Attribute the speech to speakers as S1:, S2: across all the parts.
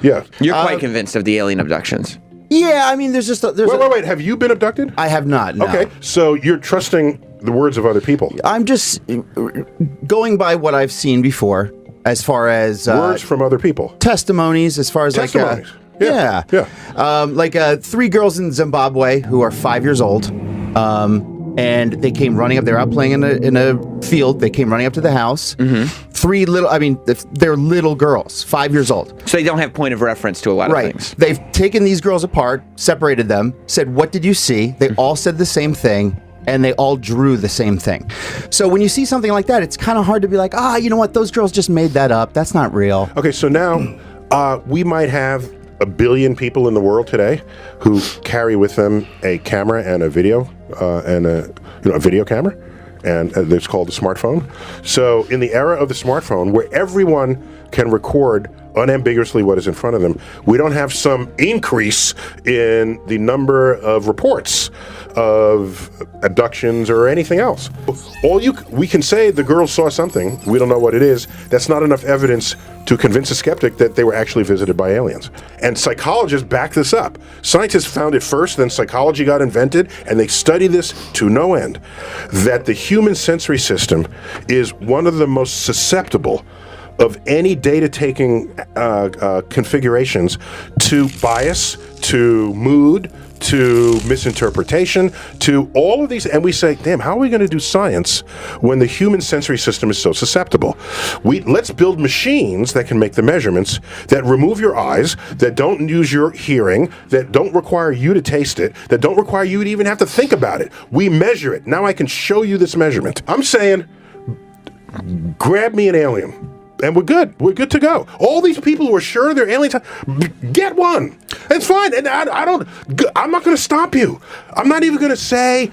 S1: Yeah.
S2: You're quite convinced of the alien abductions.
S3: Yeah, I mean, there's
S1: Wait. Have you been abducted?
S3: I have not. No.
S1: Okay, so you're trusting the words of other people.
S3: I'm just going by what I've seen before, as far as
S1: Words from other people.
S3: testimonies, as far as
S1: Testimonies.
S3: Yeah. Like 3 girls in Zimbabwe who are 5 years old, and they came running up. They're out playing in a field. They came running up to the house. 3 little, I mean, they're little girls, 5 years old.
S2: So they don't have point of reference to a lot of things.
S3: They've taken these girls apart, separated them, said, "What did you see?" They all said the same thing, and they all drew the same thing. So when you see something like that, it's kind of hard to be like, you know what? Those girls just made that up. That's not real.
S1: Okay, so now we might have 1 billion people in the world today who carry with them a camera and a video and a video camera, and it's called a smartphone. So in the era of the smartphone, where everyone can record unambiguously what is in front of them, we don't have some increase in the number of reports of abductions or anything else. We can say the girls saw something, we don't know what it is. That's not enough evidence to convince a skeptic that they were actually visited by aliens. And psychologists back this up. Scientists found it first, then psychology got invented, and they study this to no end, that the human sensory system is one of the most susceptible of any data-taking configurations to bias, to mood, to misinterpretation, to all of these. And we say, damn, how are we going to do science when the human sensory system is so susceptible? Let's build machines that can make the measurements, that remove your eyes, that don't use your hearing, that don't require you to taste it, that don't require you to even have to think about it. We measure it. Now I can show you this measurement. I'm saying, grab me an alien. And we're good. We're good to go. All these people who are sure they're aliens, get one. It's fine. And I'm not going to stop you. I'm not going to say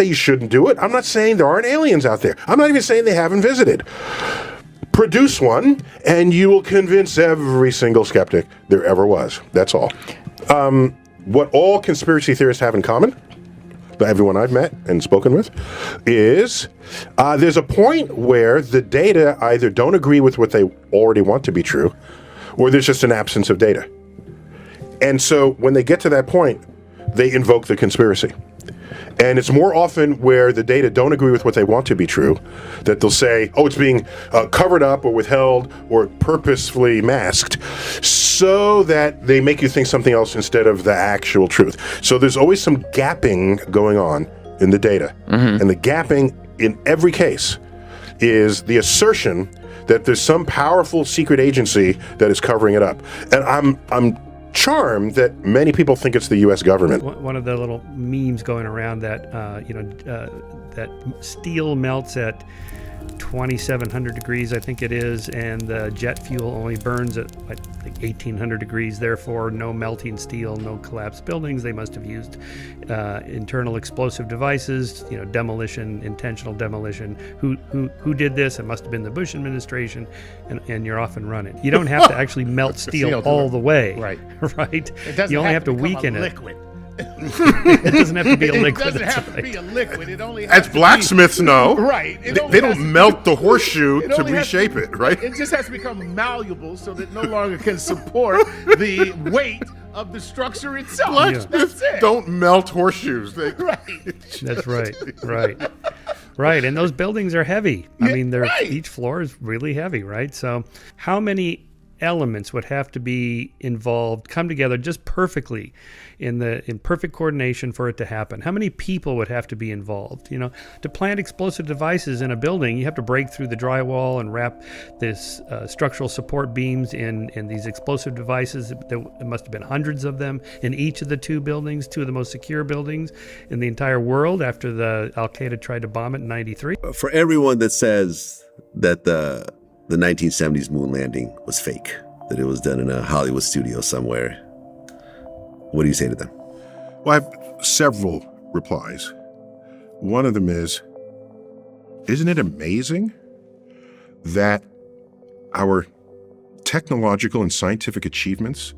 S1: you shouldn't do it. I'm not saying there aren't aliens out there. I'm not even saying they haven't visited. Produce one, and you will convince every single skeptic there ever was. That's all. What all conspiracy theorists have in common, everyone I've met and spoken with, is there's a point where the data either don't agree with what they already want to be true, or there's just an absence of data. And so when they get to that point, they invoke the conspiracy. And it's more often where the data don't agree with what they want to be true that they'll say, oh, it's being covered up or withheld or purposefully masked, so that they make you think something else instead of the actual truth. So there's always some gapping going on in the data. And the gapping in every case is the assertion that there's some powerful secret agency that is covering it up. And I'm charmed that many people think it's the U.S. government.
S4: One of the little memes going around that that steel melts at 2,700 degrees, I think it is, and the jet fuel only burns at like 1,800 degrees. Therefore, no melting steel, no collapsed buildings. They must have used internal explosive devices, demolition, intentional demolition. Who did this? It must have been the Bush administration, and you're off and running. You don't have to actually melt steel all the way, right? You only have to weaken it. Liquid. It doesn't have to be a liquid.
S5: It doesn't have to be a liquid. It only
S1: as blacksmiths know,
S5: right?
S1: They don't melt the horseshoe to reshape it, right?
S5: It just has to become malleable so that it no longer can support the weight of the structure itself.
S1: Blacksmiths don't melt horseshoes.
S5: Right.
S4: That's right. Right. And those buildings are heavy. I mean, each floor is really heavy, right? So how many elements would have to be involved, come together just perfectly in perfect coordination for it to happen? How many people would have to be involved? To plant explosive devices in a building, you have to break through the drywall and wrap this structural support beams in these explosive devices. There must have been hundreds of them in each of the two buildings, two of the most secure buildings in the entire world after the Al-Qaeda tried to bomb it in 93.
S6: For everyone that says that the 1970s moon landing was fake, that it was done in a Hollywood studio somewhere, what do you say to them?
S1: Well, I have several replies. One of them is, isn't it amazing that our technological and scientific achievements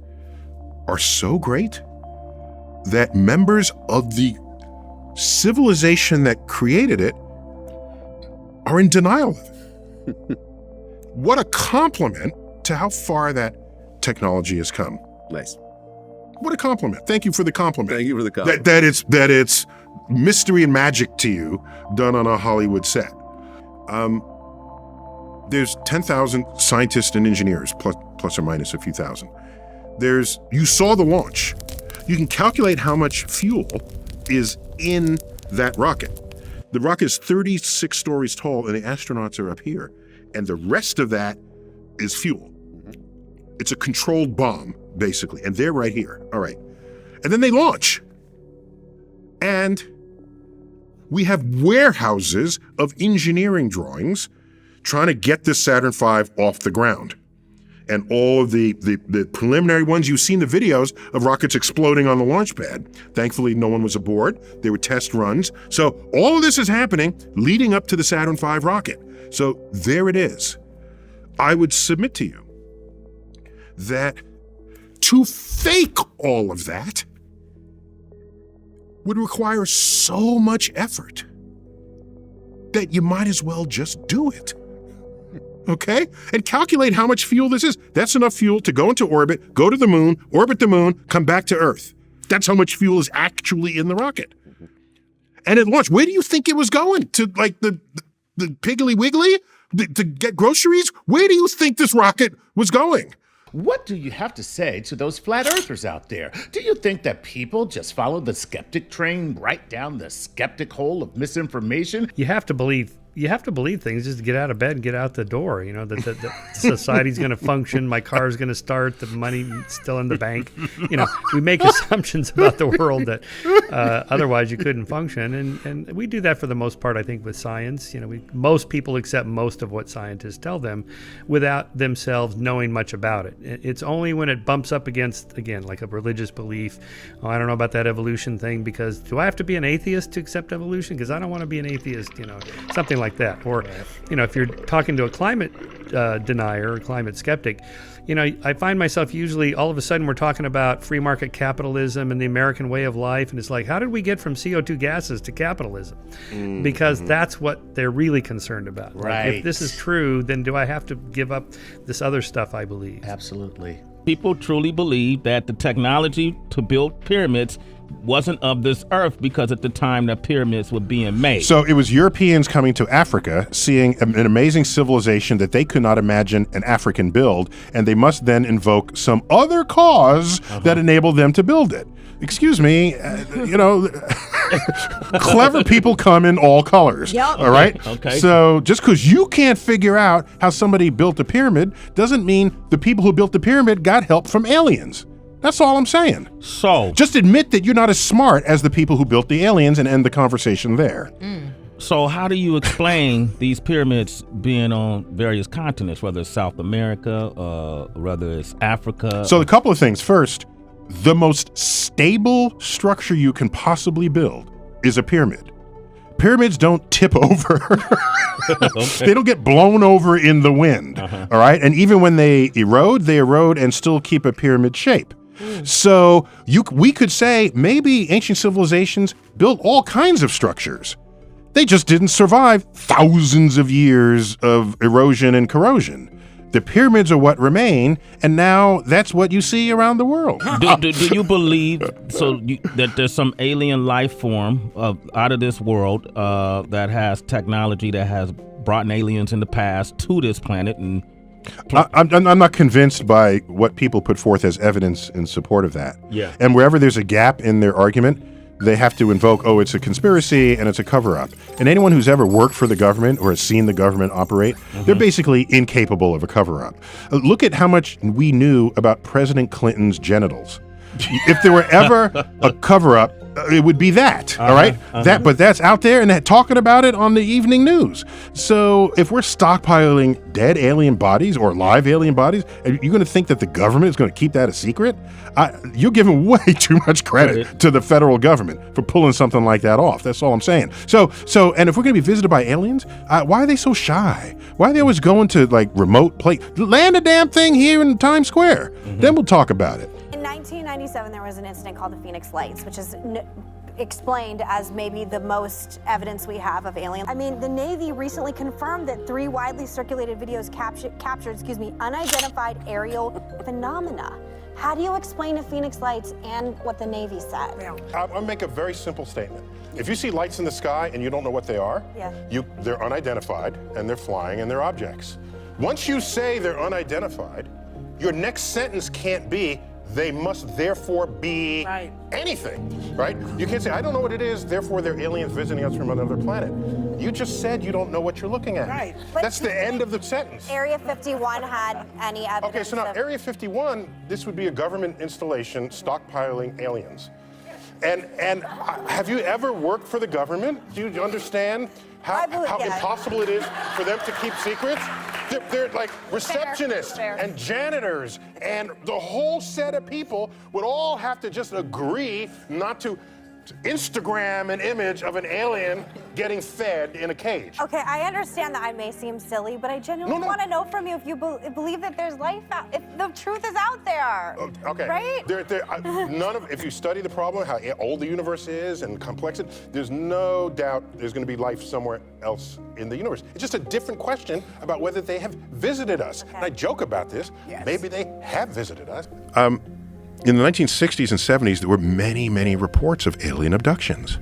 S1: are so great that members of the civilization that created it are in denial of it? What a compliment to how far that technology has come.
S6: Nice.
S1: What a compliment. Thank you for the compliment.
S6: Thank you for the compliment.
S1: That it's mystery and magic to you done on a Hollywood set. There's 10,000 scientists and engineers, plus or minus a few thousand. You saw the launch. You can calculate how much fuel is in that rocket. The rocket is 36 stories tall and the astronauts are up here. And the rest of that is fuel. It's a controlled bomb, basically. And they're right here. All right. And then they launch. And we have warehouses of engineering drawings trying to get this Saturn V off the ground. And all of the preliminary ones, you've seen the videos of rockets exploding on the launch pad. Thankfully, no one was aboard. They were test runs. So all of this is happening leading up to the Saturn V rocket. So there it is. I would submit to you that to fake all of that would require so much effort that you might as well just do it. Okay? And calculate how much fuel this is. That's enough fuel to go into orbit, go to the moon, orbit the moon, come back to Earth. That's how much fuel is actually in the rocket. And at launch, where do you think it was going? To like the Piggly Wiggly? To get groceries? Where do you think this rocket was going?
S5: What do you have to say to those flat earthers out there? Do you think that people just follow the skeptic train right down the skeptic hole of misinformation?
S4: You have to believe things just to get out of bed and get out the door. You know, that society's going to function, my car's going to start, the money's still in the bank. You know, we make assumptions about the world that otherwise you couldn't function. And we do that for the most part, I think, with science. You know, most people accept most of what scientists tell them without themselves knowing much about it. It's only when it bumps up against, again, like a religious belief. Oh, I don't know about that evolution thing, because do I have to be an atheist to accept evolution? Because I don't want to be an atheist, you know, something like that. Or, you know, if you're talking to a climate denier or climate skeptic, you know, I find myself usually all of a sudden we're talking about free market capitalism and the American way of life. And it's like, how did we get from CO2 gases to capitalism? Because that's what they're really concerned about.
S5: Right.
S4: Like, if this is true, then do I have to give up this other stuff I believe?
S5: Absolutely.
S7: People truly believe that the technology to build pyramids wasn't of this earth, because at the time the pyramids were being made.
S1: So it was Europeans coming to Africa, seeing an amazing civilization that they could not imagine an African build, and they must then invoke some other cause that enabled them to build it. Excuse me, you know, clever people come in all colors.
S8: Yep.
S1: All right?
S7: Okay.
S1: So just because you can't figure out how somebody built a pyramid doesn't mean the people who built the pyramid got help from aliens. That's all I'm saying.
S7: So
S1: Just admit that you're not as smart as the people who built the aliens and end the conversation there.
S7: So how do you explain these pyramids being on various continents, whether it's South America, whether it's Africa?
S1: So a couple of things. First, the most stable structure you can possibly build is a pyramid. Pyramids don't tip over. They don't get blown over in the wind. All right? And even when they erode and still keep a pyramid shape. So we could say maybe ancient civilizations built all kinds of structures. They just didn't survive thousands of years of erosion and corrosion. The pyramids are what remain, and now that's what you see around the world.
S7: Do you believe that there's some alien life form out of this world that has technology that has brought aliens in the past to this planet? And
S1: I'm not convinced by what people put forth as evidence in support of that.
S7: Yeah.
S1: And wherever there's a gap in their argument, they have to invoke, oh, it's a conspiracy and it's a cover-up. And anyone who's ever worked for the government or has seen the government operate, they're basically incapable of a cover-up. Look at how much we knew about President Clinton's genitals. If there were ever a cover-up, it would be that, all right? But that's out there and talking about it on the evening news. So if we're stockpiling dead alien bodies or live alien bodies, are you going to think that the government is going to keep that a secret? You're giving way too much credit to the federal government for pulling something like that off. That's all I'm saying. So, and if we're going to be visited by aliens, why are they so shy? Why are they always going to like remote place? Land a damn thing here in Times Square. Then we'll talk about it.
S8: In 1997, there was an incident called the Phoenix Lights, which is explained as maybe the most evidence we have of aliens. I mean, the Navy recently confirmed that 3 widely circulated videos captured unidentified aerial phenomena. How do you explain the Phoenix Lights and what the Navy said?
S1: I'll make a very simple statement. If you see lights in the sky and you don't know what they are, they're unidentified and they're flying and they're objects. Once you say they're unidentified, your next sentence can't be, they must therefore be anything, right? You can't say, I don't know what it is, therefore they're aliens visiting us from another planet. You just said you don't know what you're looking at.
S8: Right.
S1: That's the end of the sentence.
S8: Area 51 had any evidence?
S1: Okay, so now Area 51, this would be a government installation stockpiling aliens. And have you ever worked for the government? Do you understand how impossible it is for them to keep secrets? They're like receptionists and janitors, and the whole set of people would all have to just agree not to Instagram an image of an alien getting fed in a cage.
S8: Okay, I understand that I may seem silly, but I genuinely want to know from you if you believe that there's life out, if the truth is out there.
S1: Okay.
S8: Right?
S1: If you study the problem, how old the universe is and complex there's no doubt there's going to be life somewhere else in the universe. It's just a different question about whether they have visited us. And I joke about this. Yes. Maybe they have visited us. In the 1960s and 70s, there were many, many reports of alien abductions.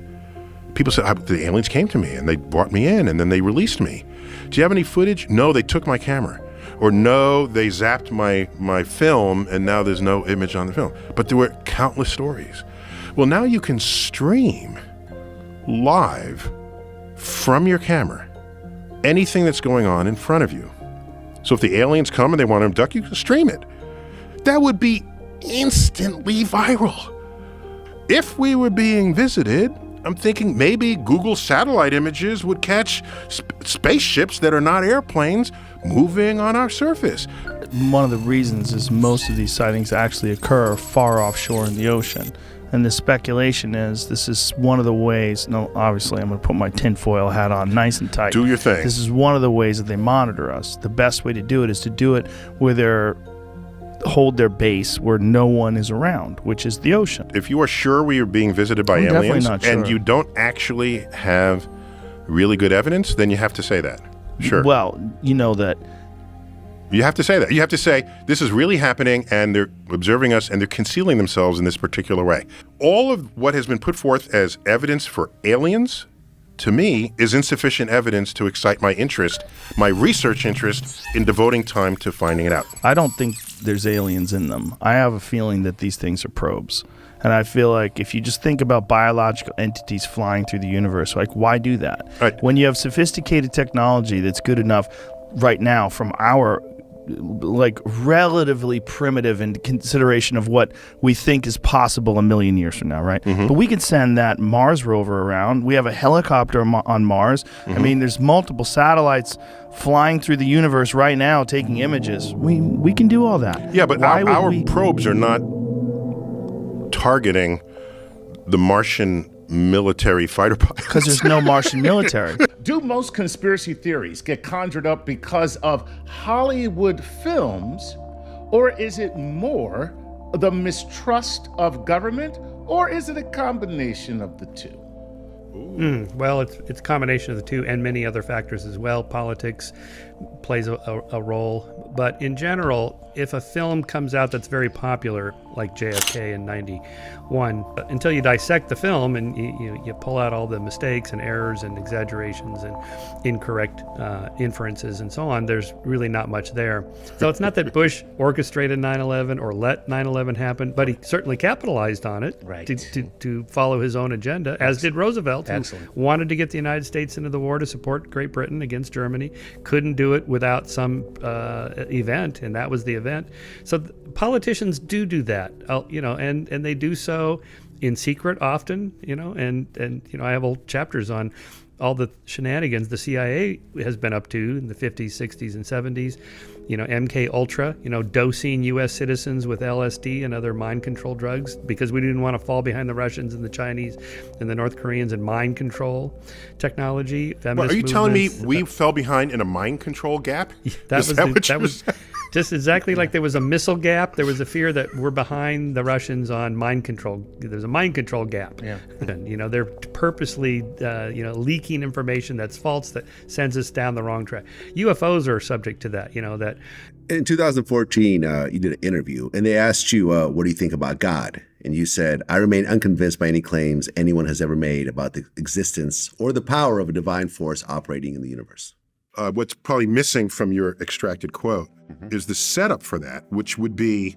S1: People said, the aliens came to me and they brought me in and then they released me. Do you have any footage? No, they took my camera. Or no, they zapped my film and now there's no image on the film. But there were countless stories. Well, now you can stream live from your camera anything that's going on in front of you. So if the aliens come and they want to abduct you, stream it. That would be instantly viral. If we were being visited, I'm thinking maybe Google satellite images would catch spaceships that are not airplanes moving on our surface.
S9: One of the reasons is most of these sightings actually occur far offshore in the ocean. And the speculation is this is one of the ways, no, obviously I'm going to put my tinfoil hat on nice and tight.
S1: Do your thing.
S9: This is one of the ways that they monitor us. The best way to do it is to do it where they're hold their base where no one is around, which is the ocean.
S1: If you are sure we are being visited by aliens and you don't actually have really good evidence, then you have to say that. Sure.
S9: Well, you know that.
S1: You have to say that. You have to say, this is really happening and they're observing us and they're concealing themselves in this particular way. All of what has been put forth as evidence for aliens, to me, is insufficient evidence to excite my interest, my research interest in devoting time to finding it out.
S9: I don't think there's aliens in them. I have a feeling that these things are probes. And I feel like if you just think about biological entities flying through the universe, like, why do that?
S1: Right.
S9: When you have sophisticated technology that's good enough right now from our like relatively primitive in consideration of what we think is possible a million years from now, right? Mm-hmm. But we can send that Mars rover around. We have a helicopter on Mars. Mm-hmm. I mean, there's multiple satellites flying through the universe right now taking images. We can do all that.
S1: Yeah, but our probes are not targeting the Martian military fighter pilots.
S9: Because there's no Martian military.
S5: Do most conspiracy theories get conjured up because of Hollywood films, or is it more the mistrust of government, or is it a combination of the two?
S4: Well, it's a combination of the two and many other factors as well. Politics plays a role. But in general, if a film comes out that's very popular, like JFK in 91, until you dissect the film and you pull out all the mistakes and errors and exaggerations and incorrect inferences and so on, there's really not much there. So it's not that Bush orchestrated 9/11 or let 9/11 happen, but he certainly capitalized on it to follow his own agenda, as did Roosevelt, who wanted to get the United States into the war to support Great Britain against Germany, couldn't do it without some event, and that was the event. So politicians do that, and they do so in secret often, and I have whole chapters on all the shenanigans the CIA has been up to in the 50s, 60s, and 70s. MK Ultra, dosing U.S. citizens with LSD and other mind control drugs because we didn't want to fall behind the Russians and the Chinese and the North Koreans in mind control technology.
S1: Well, are you telling me we fell behind in a mind control gap?
S4: That was Just exactly like there was a missile gap, there was a fear that we're behind the Russians on mind control. There's a mind control gap.
S5: Yeah.
S4: And, they're purposely, leaking information that's false that sends us down the wrong track. UFOs are subject to that, that.
S6: In 2014, you did an interview, and they asked you, what do you think about God? And you said, I remain unconvinced by any claims anyone has ever made about the existence or the power of a divine force operating in the universe.
S1: What's probably missing from your extracted quote is the setup for that, which would be,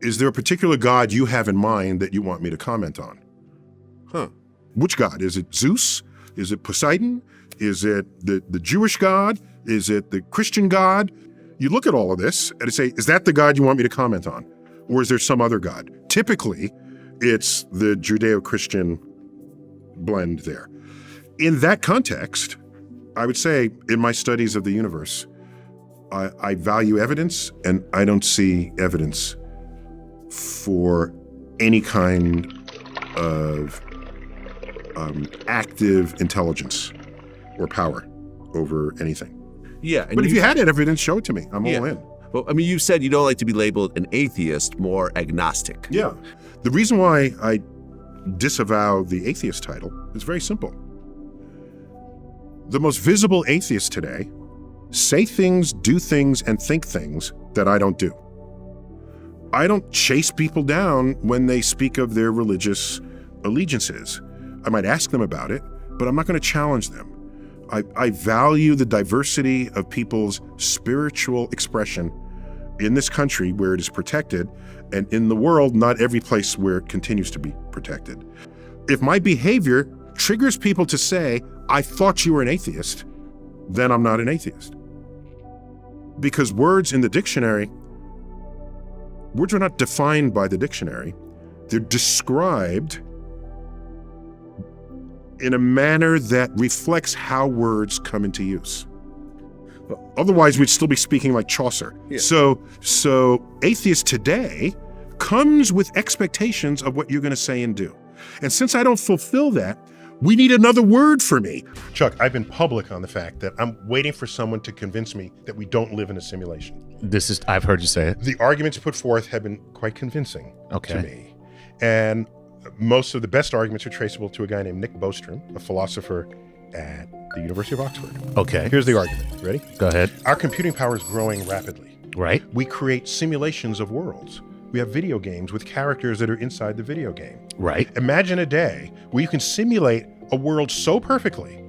S1: is there a particular God you have in mind that you want me to comment on? Which God? Is it Zeus? Is it Poseidon? Is it the Jewish God? Is it the Christian God? You look at all of this and say, is that the God you want me to comment on? Or is there some other God? Typically, it's the Judeo-Christian blend there. In that context, I would say in my studies of the universe, I value evidence, and I don't see evidence for any kind of active intelligence or power over anything.
S6: Yeah.
S1: But if you had evidence, show it to me. I'm all in.
S6: Well, I mean, you said you don't like to be labeled an atheist, more agnostic.
S1: Yeah. The reason why I disavow the atheist title is very simple. The most visible atheists today say things, do things, and think things that I don't do. I don't chase people down when they speak of their religious allegiances. I might ask them about it, but I'm not going to challenge them. I value the diversity of people's spiritual expression in this country where it is protected, and in the world, not every place where it continues to be protected. If my behavior triggers people to say, I thought you were an atheist, then I'm not an atheist. Because words in the dictionary, words are not defined by the dictionary. They're described in a manner that reflects how words come into use. Otherwise, we'd still be speaking like Chaucer. Yeah. So atheist today comes with expectations of what you're going to say and do. And since I don't fulfill that, we need another word for me. Chuck, I've been public on the fact that I'm waiting for someone to convince me that we don't live in a simulation.
S5: I've heard you say it.
S1: The arguments put forth have been quite convincing to me. And most of the best arguments are traceable to a guy named Nick Bostrom, a philosopher at the University of Oxford.
S5: Okay.
S1: Here's the argument. Ready?
S5: Go ahead.
S1: Our computing power is growing rapidly.
S5: Right.
S1: We create simulations of worlds. We have video games with characters that are inside the video game.
S5: Right.
S1: Imagine a day where you can simulate a world so perfectly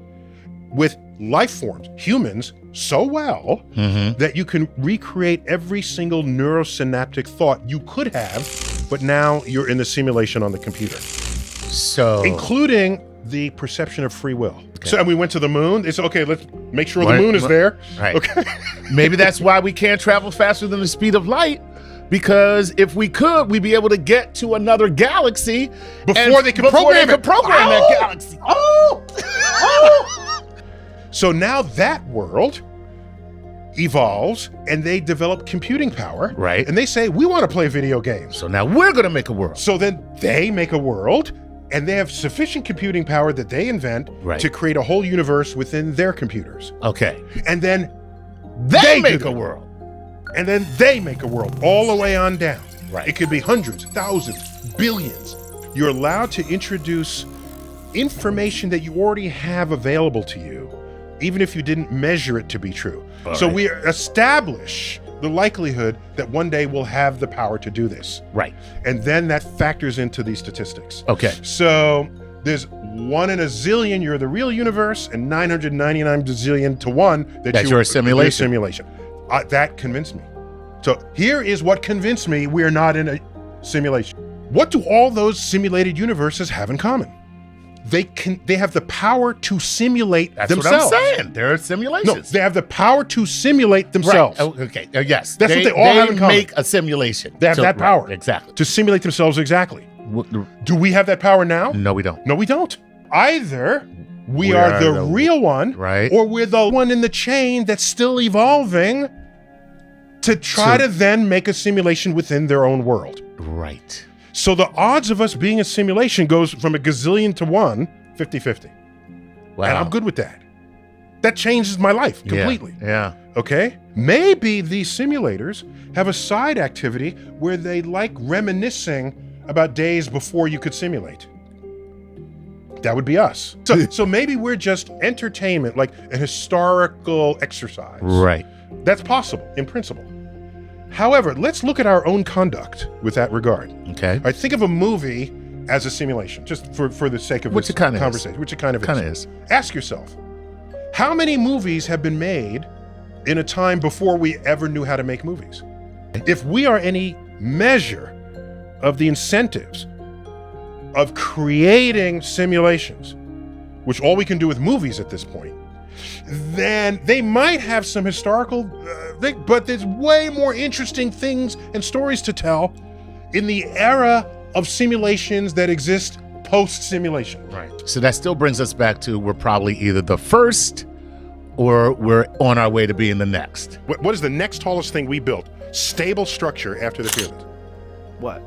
S1: with life forms, humans, so well that you can recreate every single neurosynaptic thought you could have, but now you're in the simulation on the computer.
S5: So,
S1: including the perception of free will. Okay. So, and we went to the moon. It's okay, let's make sure the moon is there.
S5: Right.
S1: Okay.
S5: Maybe that's why we can't travel faster than the speed of light. Because if we could, we'd be able to get to another galaxy
S1: before they could program
S5: that galaxy.
S1: So now that world evolves and they develop computing power.
S5: Right.
S1: And they say, we want to play video games.
S5: So now we're going to make a world.
S1: So then they make a world and they have sufficient computing power that they invent to create a whole universe within their computers.
S5: Okay.
S1: And then
S5: they make a world.
S1: And then they make a world all the way on down.
S5: Right.
S1: It could be hundreds, thousands, billions. You're allowed to introduce information that you already have available to you, even if you didn't measure it to be true. So we establish the likelihood that one day we'll have the power to do this.
S5: Right.
S1: And then that factors into these statistics.
S5: Okay.
S1: So there's 1 in a zillion, you're the real universe, and 999 zillion to 1 that
S5: you're a simulation.
S1: That convinced me. So here is what convinced me we're not in a simulation. What do all those simulated universes have in common? They have the power to simulate themselves.
S5: That's what I'm saying. They're simulations.
S1: No, they have the power to simulate themselves.
S5: Right. Okay. Yes.
S1: That's what they all have in common.
S5: They make a simulation.
S1: They have that power.
S5: Exactly.
S1: To simulate themselves exactly. Do we have that power now?
S5: No, we don't.
S1: No, we don't. Either we are the real one,
S5: right,
S1: or we're the one in the chain that's still evolving to try to then make a simulation within their own world.
S5: Right.
S1: So the odds of us being a simulation goes from a gazillion to 1, 50-50.
S5: Wow.
S1: And I'm good with that. That changes my life completely.
S5: Yeah.
S1: Okay? Maybe these simulators have a side activity where they like reminiscing about days before you could simulate. That would be us. So maybe we're just entertainment, like a historical exercise.
S5: Right.
S1: That's possible, in principle. However, let's look at our own conduct with that regard.
S5: Okay.
S1: I think of a movie as a simulation, just for the sake of
S5: Which
S1: this
S5: it kinda is.
S1: conversation, which it kind of
S5: Kinda
S1: is.
S5: is.
S1: Ask yourself, how many movies have been made in a time before we ever knew how to make movies? If we are any measure of the incentives of creating simulations, which all we can do with movies at this point, then they might have some historical thing, but there's way more interesting things and stories to tell in the era of simulations that exist post-simulation.
S5: Right. So that still brings us back to we're probably either the first or we're on our way to being the next.
S1: What is the next tallest thing we built? Stable structure after the pyramid.
S9: What?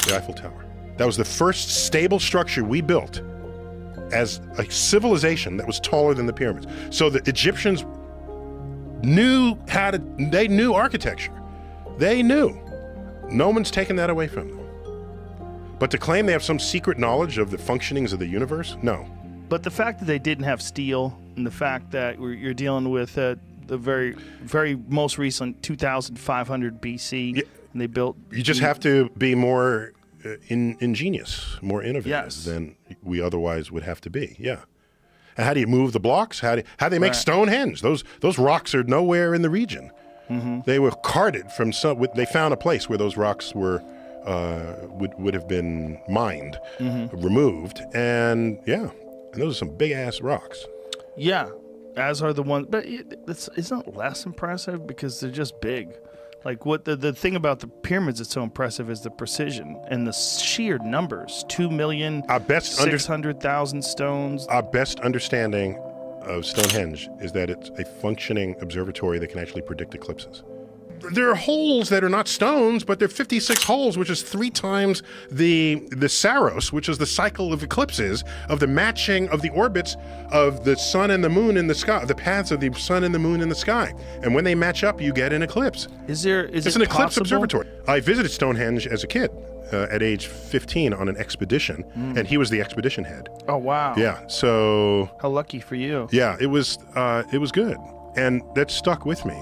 S1: The Eiffel Tower. That was the first stable structure we built as a civilization that was taller than the pyramids. So the Egyptians knew they knew architecture. They knew. No one's taken that away from them. But to claim they have some secret knowledge of the functionings of the universe, no.
S9: But the fact that they didn't have steel, and the fact that you're dealing with the very, very most recent 2,500 BC, and they built.
S1: You just have to be more ingenious, more innovative
S9: Yes.
S1: than we otherwise would have to be. Yeah. And how do you move the blocks? How do they make
S9: Right.
S1: Stonehenge? Those rocks are nowhere in the region.
S9: Mm-hmm.
S1: They were carted from some. They found a place where those rocks were would have been mined, removed, and yeah, and those are some big ass rocks.
S9: Yeah, as are the ones, but isn't it less impressive because they're just big? Like what the thing about the pyramids that's so impressive is the precision and the sheer numbers. 2,600,000 stones.
S1: Our best understanding of Stonehenge is that it's a functioning observatory that can actually predict eclipses. There are holes that are not stones, but they're 56 holes, which is 3 times the Saros, which is the cycle of eclipses, of the matching of the orbits of the sun and the moon in the sky, the paths of the sun and the moon in the sky. And when they match up, you get an eclipse.
S9: It's
S1: an eclipse observatory. I visited Stonehenge as a kid at age 15 on an expedition, and he was the expedition head.
S9: Oh wow!
S1: Yeah, so
S9: How lucky for you.
S1: yeah, it was good, and that stuck with me.